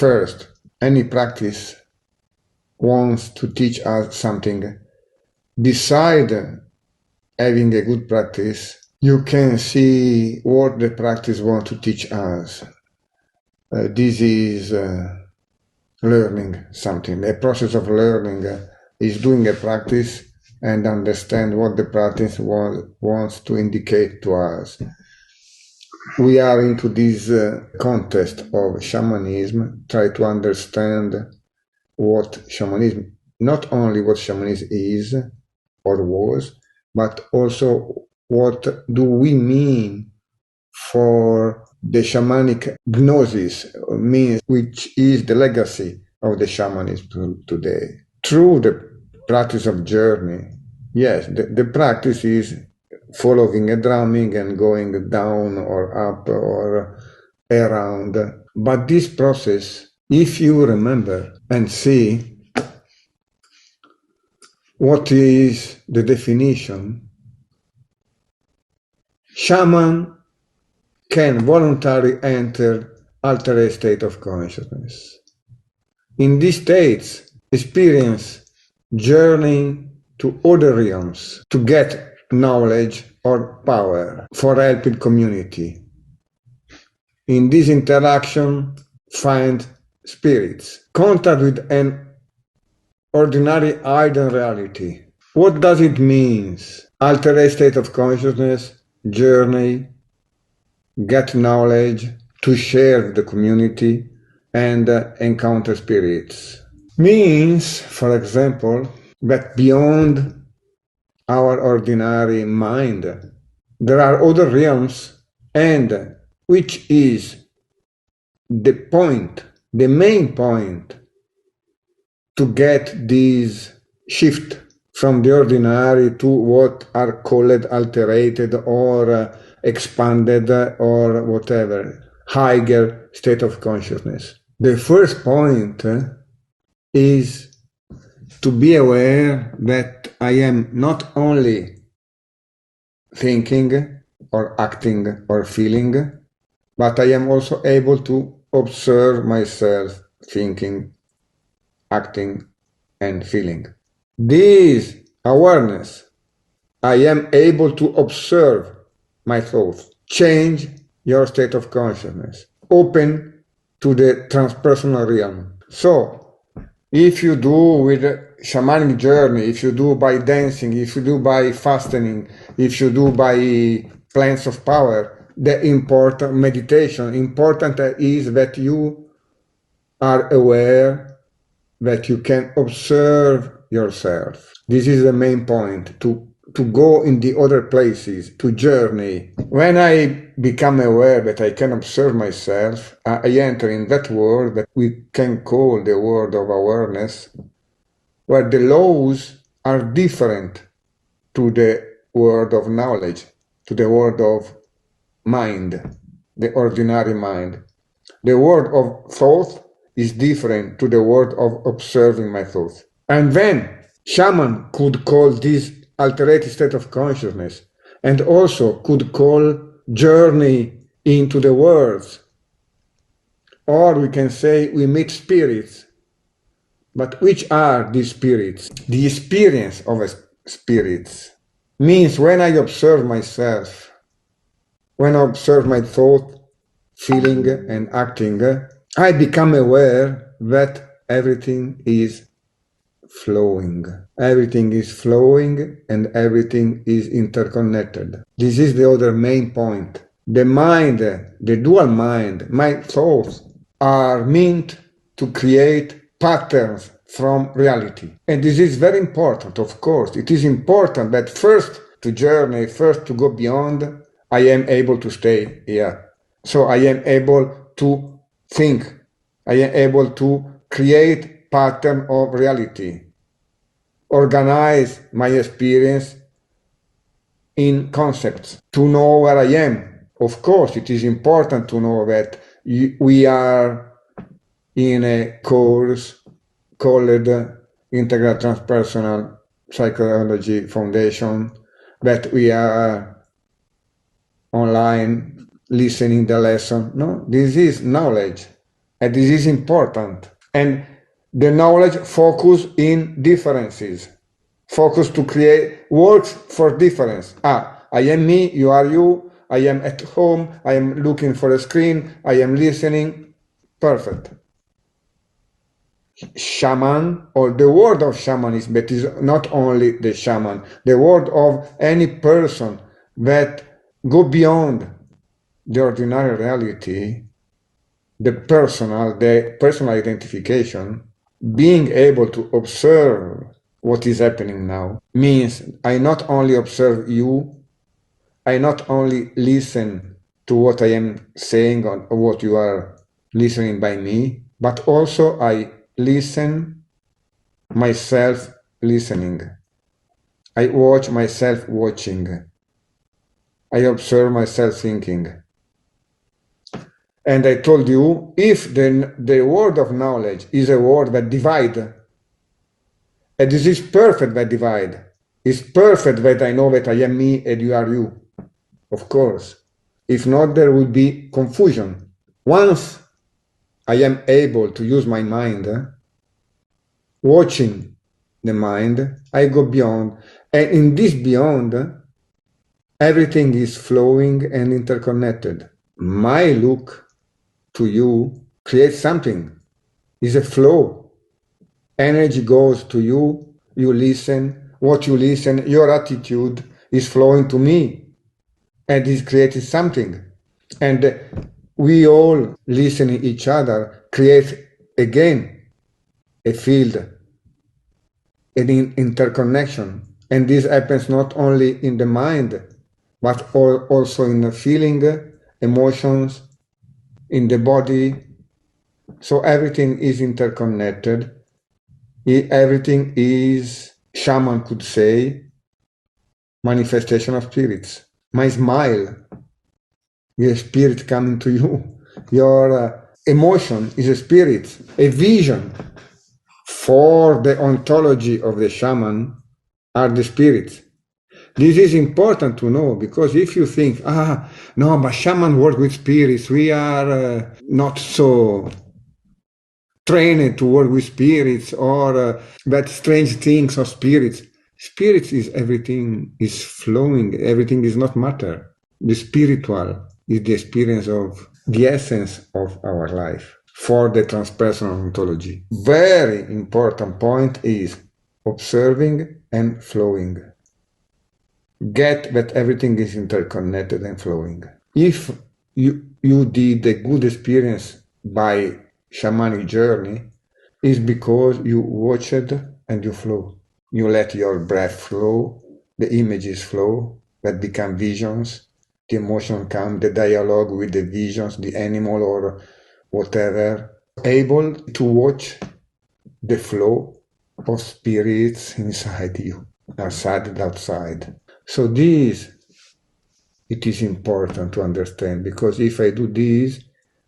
first, any practice wants to teach us something. Beside having a good practice, you can see what the practice wants to teach us. This is learning something. A process of learning is doing a practice and understand what the practice wants to indicate to us. We are into this contest of shamanism, try to understand what shamanism, not only what shamanism is or was, but also what do we mean for the shamanic gnosis, means which is the legacy of the shamanism today. Through the practice of journey, yes, the practice is following a drumming and going down or up or around. But this process, if you remember and see what is the definition, shaman can voluntarily enter altered state of consciousness. In these states, experience journeying to other realms to get knowledge or power for helping community. In this interaction, find spirits, contact with an ordinary hidden reality. What does it mean? Altered state of consciousness, journey, get knowledge, to share with the community, and encounter spirits. Means, for example, that beyond our ordinary mind, there are other realms, and which is the point, the main point, to get this shift from the ordinary to what are called alterated or expanded or whatever, higher state of consciousness. The first point is to be aware that I am not only thinking or acting or feeling, but I am also able to observe myself thinking, acting, and feeling. This awareness, I am able to observe my thoughts, change your state of consciousness, open to the transpersonal realm. So, if you do with a shamanic journey, if you do by dancing, if you do by fasting, if you do by plants of power, the important meditation, important is that you are aware that you can observe yourself. This is the main point, to go in the other places, to journey. When I become aware that I can observe myself, I enter in that world that we can call the world of awareness, where the laws are different to the world of knowledge, to the world of mind, the ordinary mind. The world of thought is different to the world of observing my thoughts. And then shaman could call this altered state of consciousness, and also could call journey into the worlds. Or we can say we meet spirits. But which are these spirits? The experience of spirits means when I observe myself, when I observe my thought, feeling and acting, I become aware that everything is flowing. Everything is flowing and everything is interconnected. This is the other main point. The mind, the dual mind, my thoughts are meant to create patterns from reality. And this is very important, of course. It is important that first to journey, first to go beyond, I am able to stay here. So I am able to think. I am able to create pattern of reality, organize my experience in concepts, to know where I am. Of course, it is important to know that we are in a course called Integral Transpersonal Psychology Foundation, that we are online listening the lesson. No, this is knowledge. And this is important. And the knowledge focus in differences. Focus to create works for difference. I am me, you are you, I am at home, I am looking for a screen, I am listening. Perfect. Shaman, or the word of shamanism, but is not only the shaman, the word of any person that go beyond the ordinary reality, the personal identification, being able to observe what is happening now means I not only observe you, I not only listen to what I am saying or what you are listening by me, but also I listen myself listening. I watch myself watching. I observe myself thinking. And I told you, if the word of knowledge is a word that divides, and this is perfect that divide, it's perfect that I know that I am me and you are you, of course. If not, there will be confusion. Once I am able to use my mind, watching the mind, I go beyond. And in this beyond, everything is flowing and interconnected. My look to you creates something. It's a flow. Energy goes to you, you listen, what you listen, your attitude is flowing to me, and is creating something. And we all listening each other create again a field, an interconnection. And this happens not only in the mind, but also in the feeling, emotions, in the body. So everything is interconnected. Everything is, shaman could say, manifestation of spirits. My smile is a spirit coming to you. Your emotion is a spirit. A vision for the ontology of the shaman are the spirits. This is important to know, because if you think, no, but shaman work with spirits, we are not so trained to work with spirits, or that strange things of spirits. Spirits is everything is flowing, everything is not matter. The spiritual is the experience of the essence of our life for the transpersonal ontology. Very important point is observing and flowing. Get that everything is interconnected and flowing. If you did a good experience by shamanic journey, is because you watched and you flow. You let your breath flow, the images flow, that become visions, the emotion come, the dialogue with the visions, the animal or whatever. Able to watch the flow of spirits inside you, outside and outside. So this, it is important to understand, because if I do this,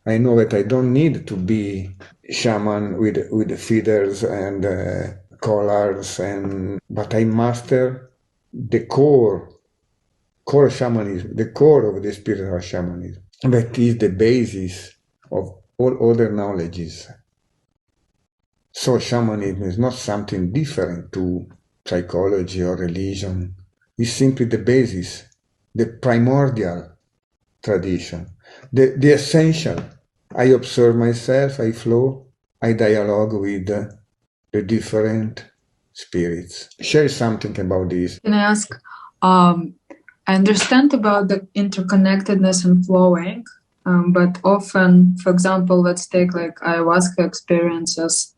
I know that I don't need to be shaman with feathers and collars, but I master the core shamanism, the core of the spiritual shamanism. That is the basis of all other knowledges. So shamanism is not something different to psychology or religion. It's simply the basis, the primordial tradition, the essential. I observe myself, I flow, I dialogue with the different spirits. Share something about this. Can I ask, I understand about the interconnectedness and flowing, but often, for example, let's take like ayahuasca experiences,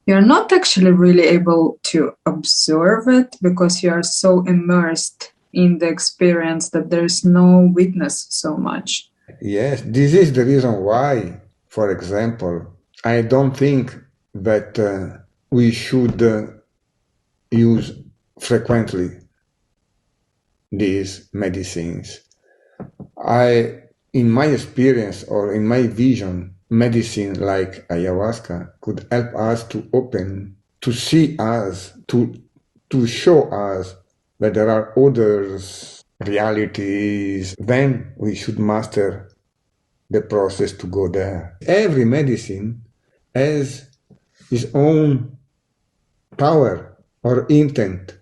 you're not actually really able to observe it because you are so immersed in the experience that there's no witness so much. Yes, this is the reason why, for example, I don't think that we should use frequently these medicines. In my experience or in my vision, medicine like ayahuasca could help us to open, to see us, to show us that there are other realities. Then we should master the process to go there. Every medicine has its own power or intent.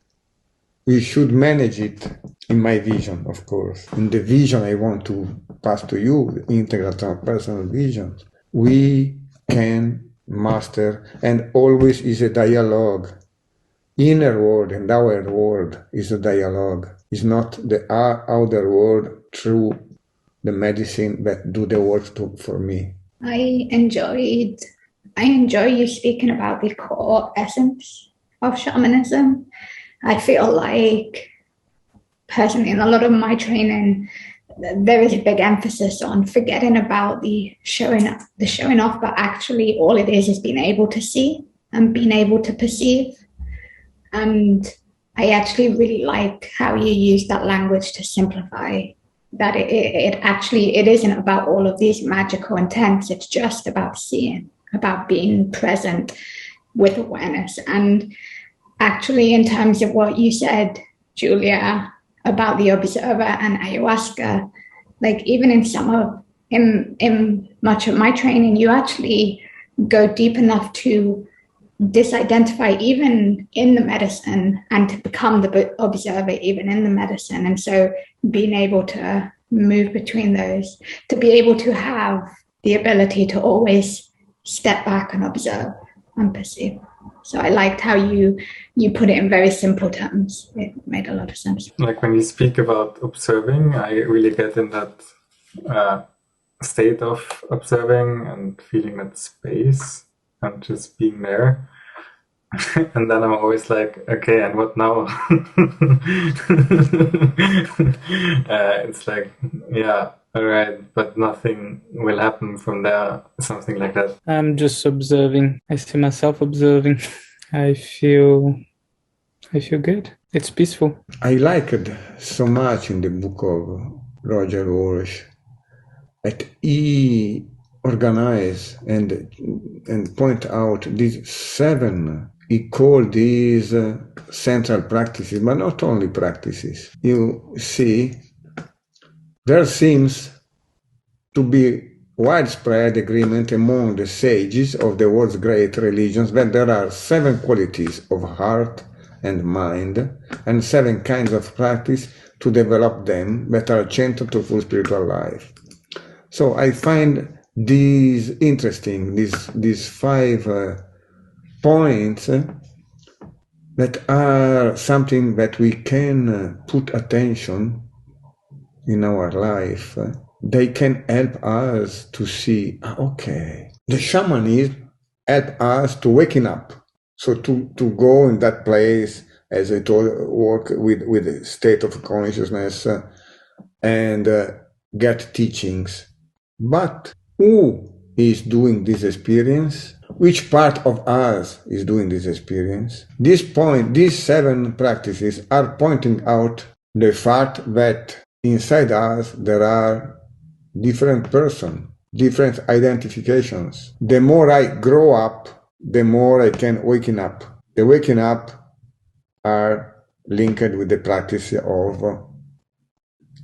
We should manage it, in my vision, of course. In the vision I want to pass to you, the integral transpersonal vision, we can master, and always is a dialogue. Inner world and outer world is a dialogue. It's not the outer world through the medicine that do the work for me. I enjoy you speaking about the core essence of shamanism. I feel like, personally, in a lot of my training, there is a big emphasis on forgetting about the showing off, but actually all it is being able to see and being able to perceive. And I actually really like how you use that language to simplify that it isn't about all of these magical intents. It's just about seeing, about being present with awareness. And actually, in terms of what you said, Julia, about the observer and ayahuasca, like even in much of my training, you actually go deep enough to disidentify even in the medicine and to become the observer even in the medicine. And so being able to move between those, to be able to have the ability to always step back and observe and perceive. So I liked how you put it in very simple terms. It made a lot of sense. Like when you speak about observing, I really get in that state of observing and feeling that space and just being there. And then I'm always like, okay, and what now? It's like, yeah, all right, but nothing will happen from there, something like that. I'm just observing. I see myself observing. I feel good. It's peaceful. I liked so much in the book of Roger Walsh that he organize and point out these 7, he called these central practices, but not only practices. You see, there seems to be widespread agreement among the sages of the world's great religions that there are 7 qualities of heart and mind and 7 kinds of practice to develop them that are central to full spiritual life. So I find these interesting, these 5 points that are something that we can put attention in our life. They can help us to see, okay, the shamanism help us to waking up. So to go in that place, as I told, work with the state of consciousness and get teachings. But who is doing this experience? Which part of us is doing this experience? These 7 practices are pointing out the fact that inside us there are different persons, different identifications. The more I grow up, the more I can waken up. The waking up are linked with the practice of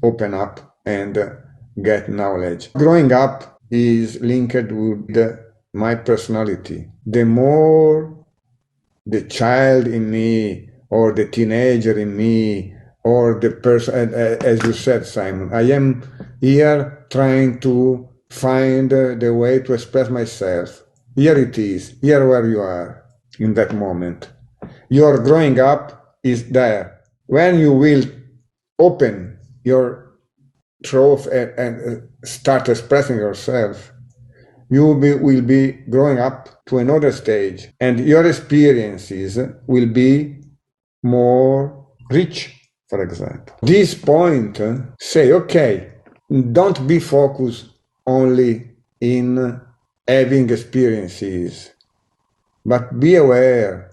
open up and get knowledge. Growing up is linked with my personality. The more the child in me or the teenager in me or the person, as you said, Simon, I am here trying to find the way to express myself. Here it is, here where you are in that moment. Your growing up is there. When you will open your throat and start expressing yourself, you will be growing up to another stage, and your experiences will be more rich, for example. This point say, okay, don't be focused only in having experiences, but be aware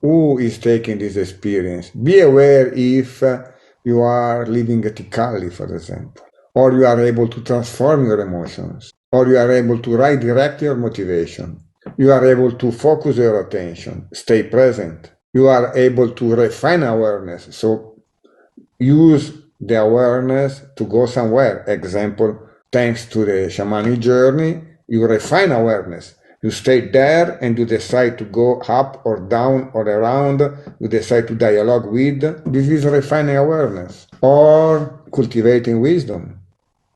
who is taking this experience. Be aware if you are living ethically, for example, or you are able to transform your emotions, or you are able to redirect your motivation. You are able to focus your attention, stay present. You are able to refine awareness, so use the awareness to go somewhere. Example, Thanks to the shamanic journey, you refine awareness. You stay there and you decide to go up or down or around. You decide to dialogue with. This is refining awareness. Or cultivating wisdom.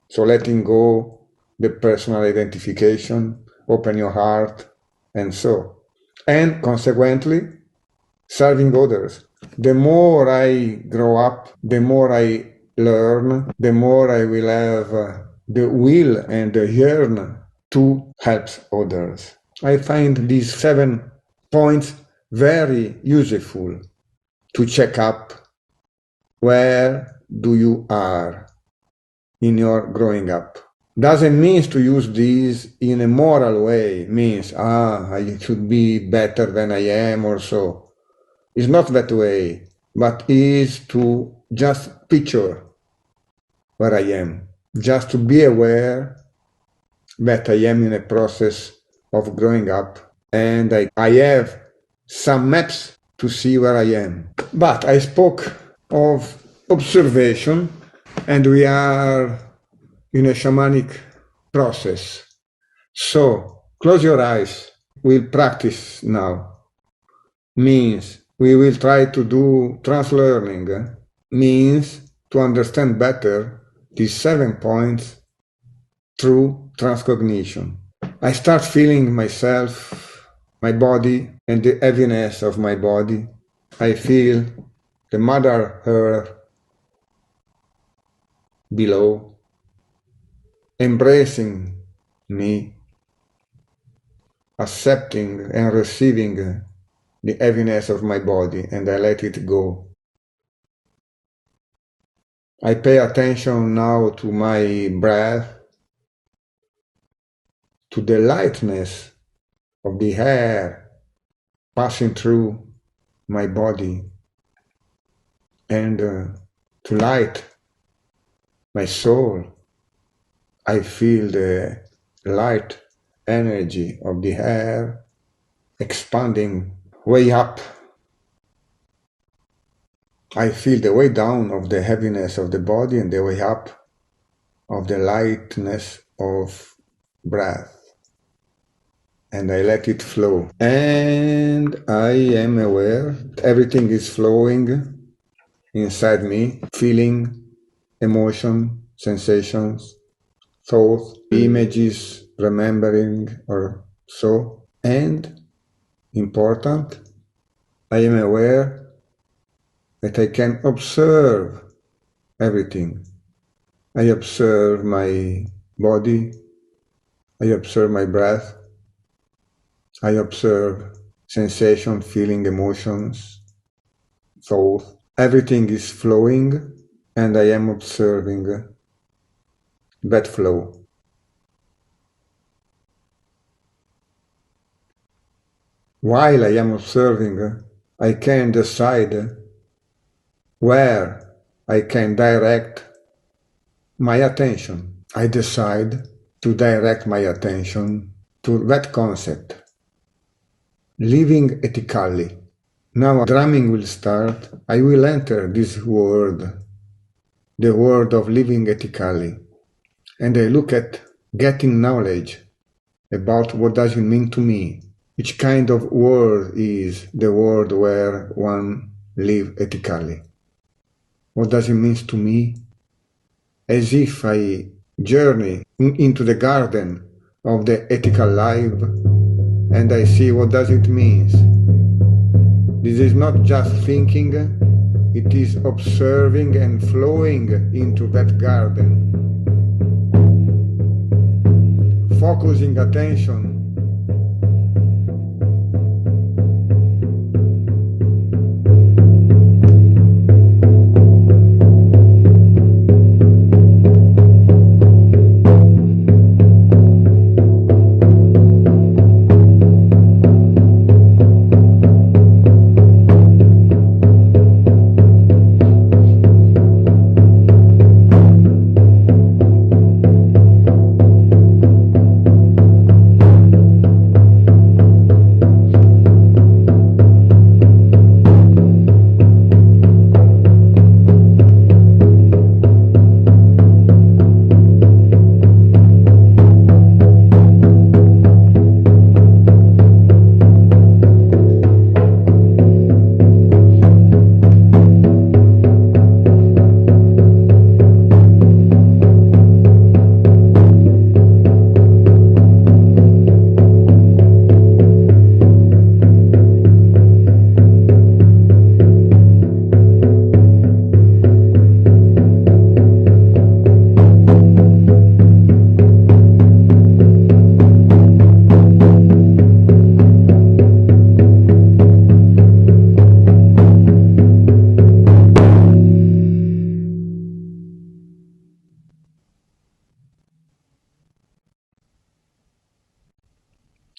So letting go the personal identification, open your heart, and so. And consequently, serving others. The more I grow up, the more I learn, the more I will have the will and the yearn to help others. I find these 7 points very useful to check up where do you are in your growing up. Doesn't mean to use these in a moral way, means, I should be better than I am or so. It's not that way, but is to just picture where I am, just to be aware that I am in a process of growing up and I have some maps to see where I am. But I spoke of observation and we are in a shamanic process. So close your eyes. We'll practice now. Means we will try to do translearning. Means to understand better these 7 points through transcognition. I start feeling myself, my body, and the heaviness of my body. I feel the Mother Earth below, embracing me, accepting and receiving the heaviness of my body, and I let it go. I pay attention now to my breath, to the lightness of the air passing through my body, and to light my soul. I feel the light energy of the air expanding way up. I feel the way down of the heaviness of the body and the way up of the lightness of breath. And I let it flow. And I am aware everything is flowing inside me, feeling, emotion, sensations, thoughts, images, remembering or so. And important, I am aware that I can observe everything. I observe my body, I observe my breath, I observe sensation, feeling, emotions, thought. Everything is flowing and I am observing that flow. While I am observing, I can decide where I can direct my attention. I decide to direct my attention to that concept, living ethically. Now drumming will start. I will enter this world, the world of living ethically, and I look at getting knowledge about what does it mean to me. Which kind of world is the world where one live ethically? What does it mean to me? As if I journey into the garden of the ethical life and I see what does it mean. This is not just thinking, it is observing and flowing into that garden. Focusing attention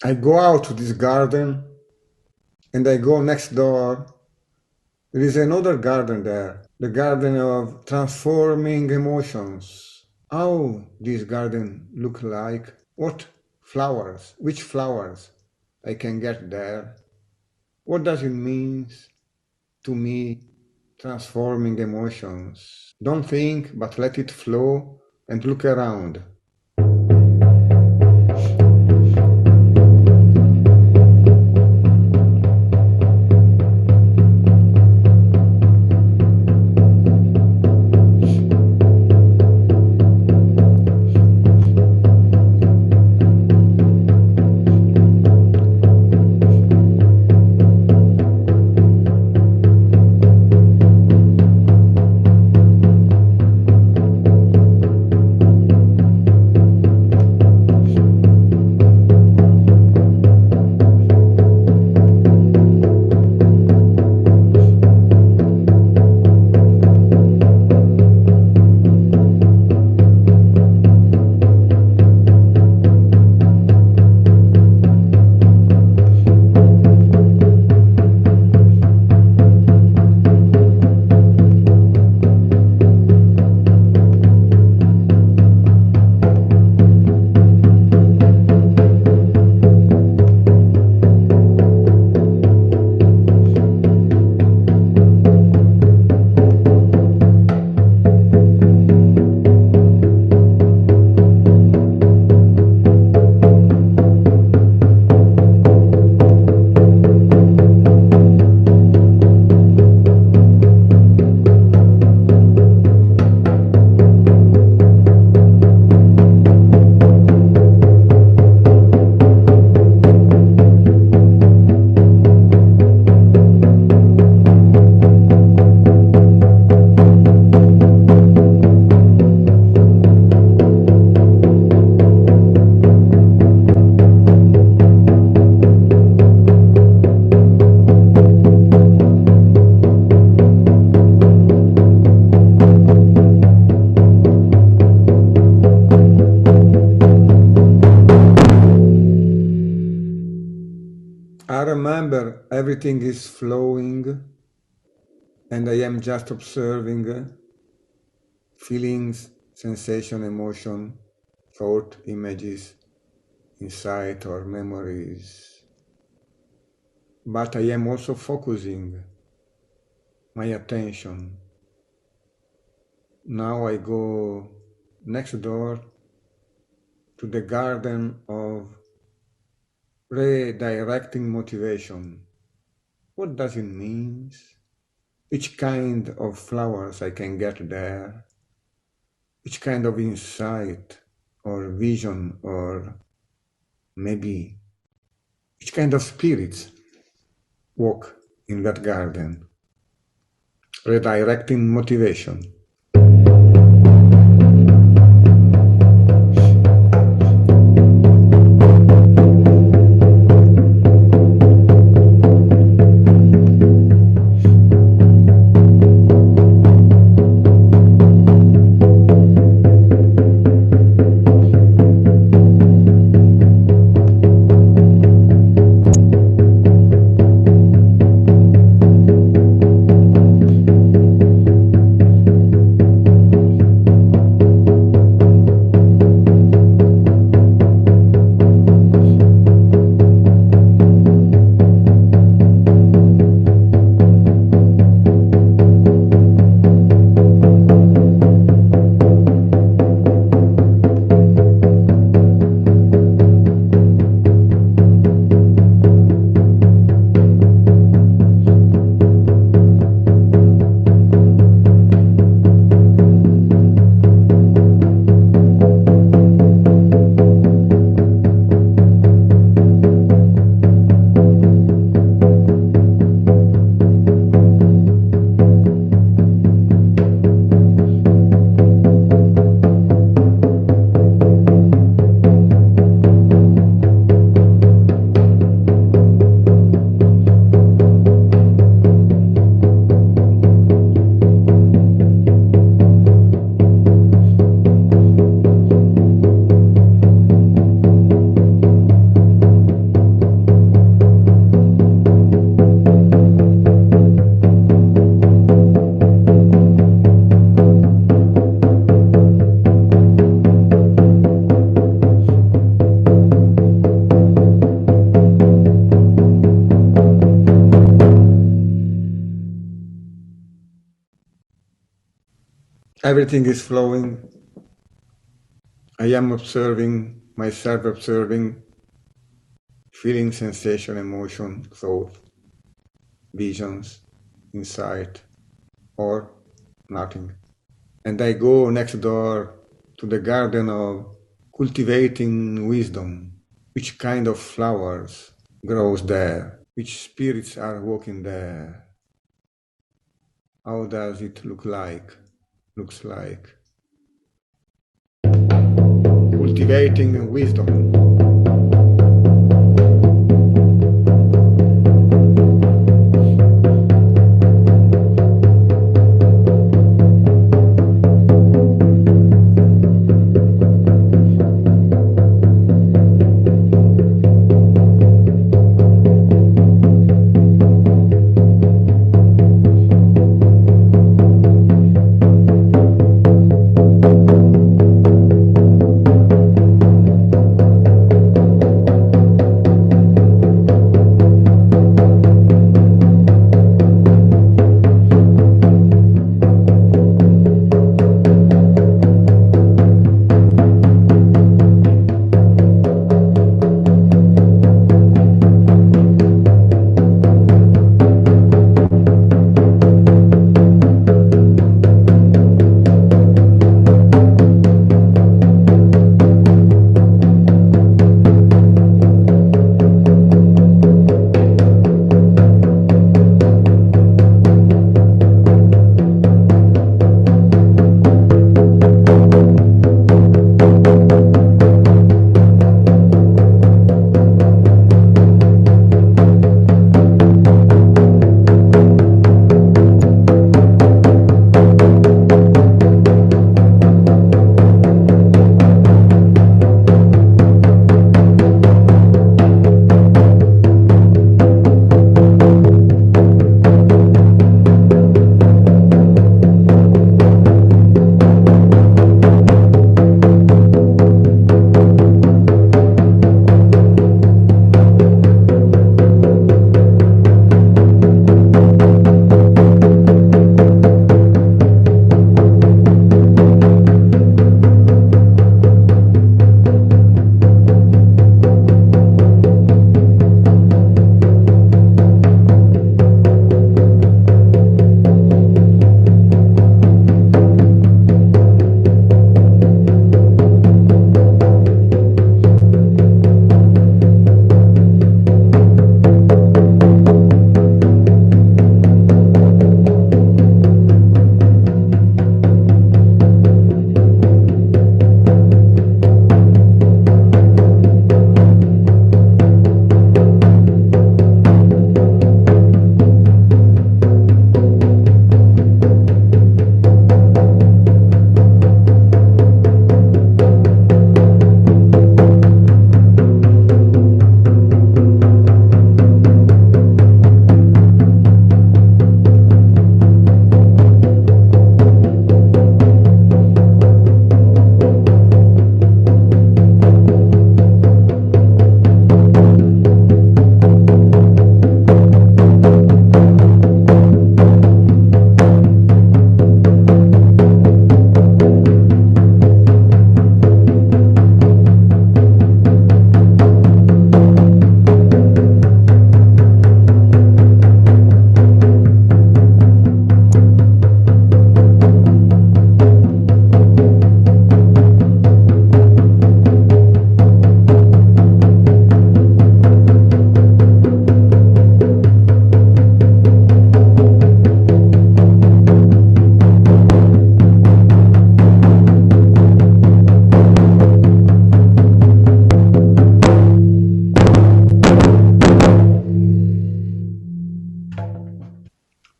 I go out to this garden and I go next door. There is another garden there, the garden of transforming emotions. How this garden look like? What flowers? Which flowers I can get there? What does it mean to me, transforming emotions? Don't think, but let it flow and look around. I remember everything is flowing and I am just observing feelings, sensation, emotion, thought, images, insight or memories. But I am also focusing my attention. Now I go next door to the garden of redirecting motivation. What does it mean? Which kind of flowers I can get there? Which kind of insight or vision or maybe which kind of spirits walk in that garden? Redirecting motivation. Everything is flowing. I am observing, myself observing, feeling, sensation, emotion, thought, visions, insight, or nothing. And I go next door to the garden of cultivating wisdom. Which kind of flowers grows there? Which spirits are walking there? How does it look like? Looks like. Cultivating wisdom.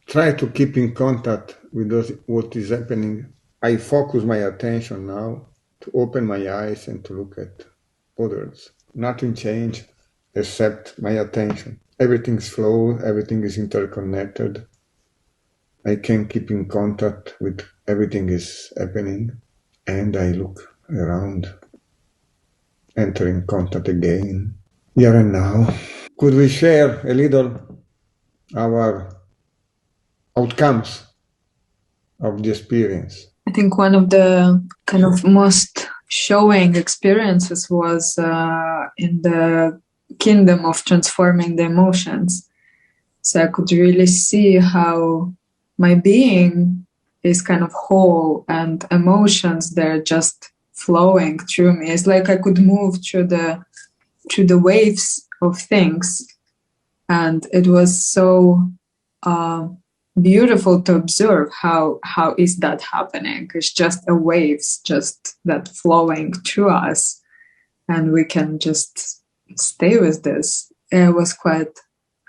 Try to keep in contact with what is happening. I focus my attention now to open my eyes and to look at others. Nothing changed except my attention. Everything's flow, everything is interconnected. I can keep in contact with everything is happening, and I look around, enter in contact again, here and now. Could we share a little our outcomes of the experience? I think one of the kind of most showing experiences was in the kingdom of transforming the emotions. So I could really see how my being is kind of whole and emotions, they're just flowing through me. It's like I could move through the waves of things. And it was so beautiful to observe how is that happening. It's just a waves just that flowing through us, and we can just stay with this. It was quite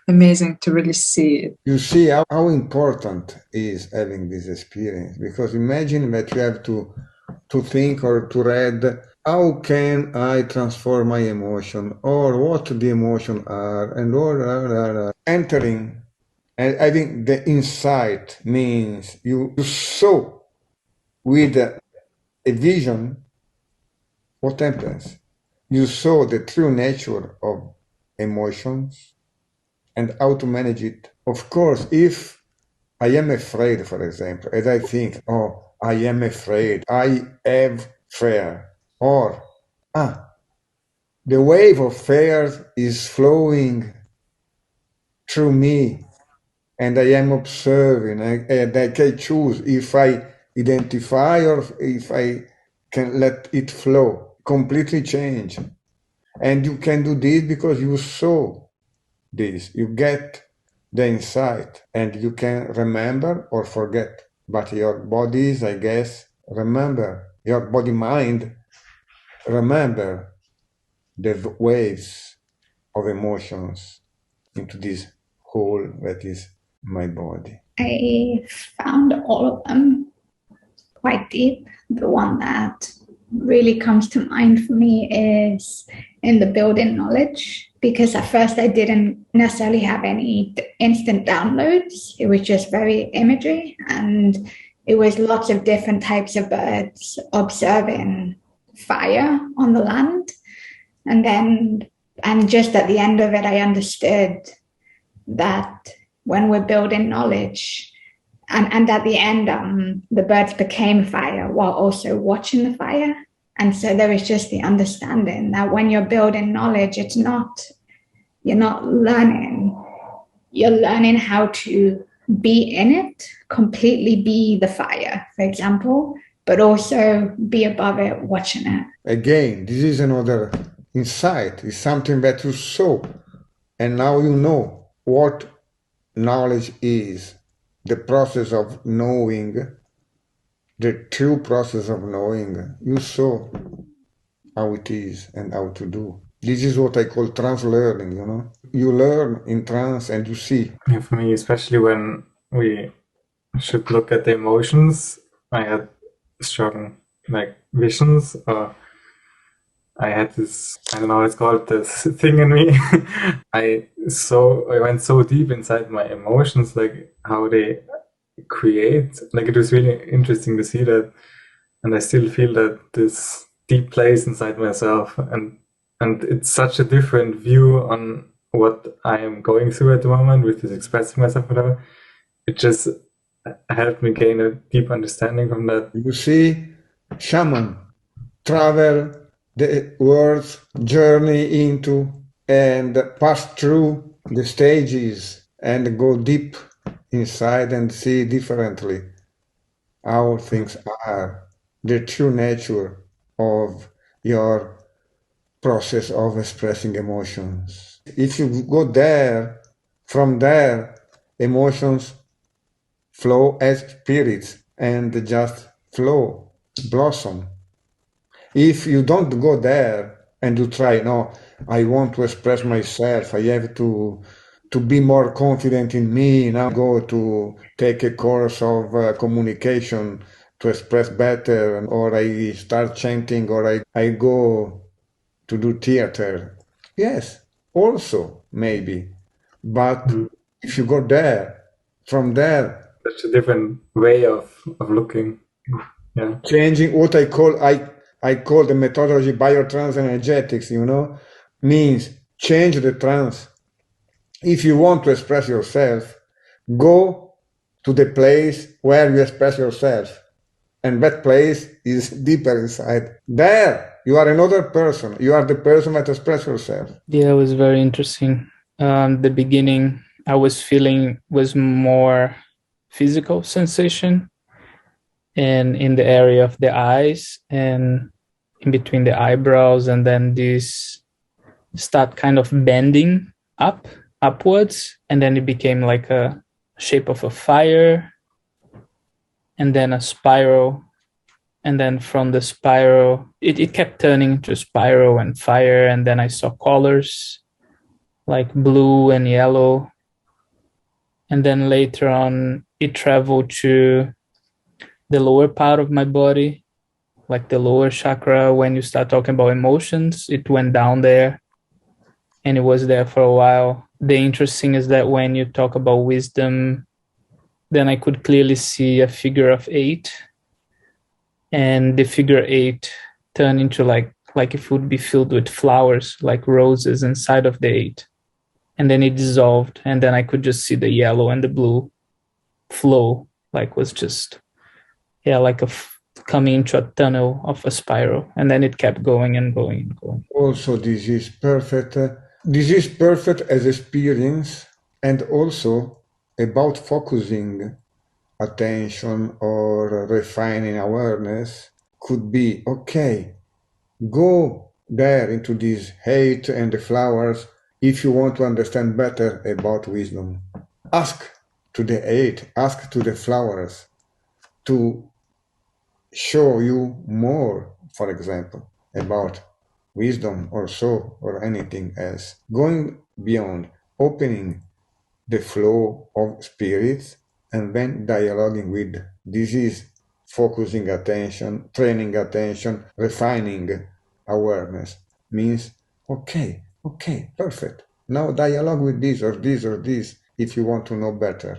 amazing to really see it. You see how important is having this experience, because imagine that you have to think or to read, how can I transform my emotion, or what the emotion are, and all entering and having the insight means you saw with a vision what happens. You saw the true nature of emotions and how to manage it. Of course, if I am afraid, for example, and I think, oh, I am afraid, I have fear, or, the wave of fear is flowing through me, and I am observing, and I can choose if I identify or if I can let it flow, completely change. And you can do this because you saw this, you get the insight, and you can remember or forget. But your bodies, I guess, remember, your body mind remember the waves of emotions into this whole that is my body. I found all of them quite deep. The one that really comes to mind for me is in the building knowledge, because at first I didn't necessarily have any instant downloads. It was just very imagery, and it was lots of different types of birds observing fire on the land. And just at the end of it, I understood that when we're building knowledge, and at the end, the birds became fire while also watching the fire. And so there is just the understanding that when you're building knowledge, you're not learning, you're learning how to be in it, completely be the fire, for example, but also be above it, watching it. Again, this is another insight. It's something that you saw, and now you know what knowledge is. The process of knowing, the true process of knowing. You saw how it is and how to do. This is what I call trans-learning, you know. You learn in trance and you see. Yeah, for me, especially when we should look at the emotions, I had strong visions, or I had this, I don't know what it's called, this thing in me. I went so deep inside my emotions, how they create. It was really interesting to see that, and I still feel that this deep place inside myself, and it's such a different view on what I am going through at the moment with this expressing myself, whatever. It just helped me gain a deep understanding from that. You see, shaman travel the world's journey into and pass through the stages and go deep inside and see differently how things are, the true nature of your process of expressing emotions. If you go there, from there, emotions flow as spirits and just flow, blossom. If you don't go there and you try, no, I want to express myself, I have to be more confident in me, now go to take a course of communication to express better, or I start chanting, or I go to do theater. Yes, also, maybe. But if you go there, from there, such a different way of looking. Yeah. changing what I call the methodology biotrans energetics, you know, means change the trance. If you want to express yourself, go to the place where you express yourself And that place is deeper inside. There, you are another person. You are the person that expresses yourself. Yeah, it was very interesting. The beginning I was feeling was more physical sensation, and in the area of the eyes and in between the eyebrows, and then this start kind of bending upwards, and then it became like a shape of a fire, and then a spiral, and then from the spiral it kept turning into spiral and fire, and then I saw colors like blue and yellow, and then later on it traveled to the lower part of my body, like the lower chakra. When you start talking about emotions, it went down there and it was there for a while. The interesting is that when you talk about wisdom, then I could clearly see a figure of 8, and the figure 8 turned into like if it would be filled with flowers, like roses inside of the 8. And then it dissolved, and then I could just see the yellow and the blue flow, like was just, yeah, like coming into a tunnel of a spiral, and then it kept going and going and going. Also, this is perfect. This is perfect as experience, and also about focusing attention or refining awareness could be, okay, go there into this hate and the flowers if you want to understand better about wisdom. Ask to the hate, ask to the flowers to show you more, for example, about wisdom or so or anything else. Going beyond, opening the flow of spirits and then dialoguing with. This is focusing attention, training attention, refining awareness. Means, okay, perfect. Now dialogue with this or this or this if you want to know better.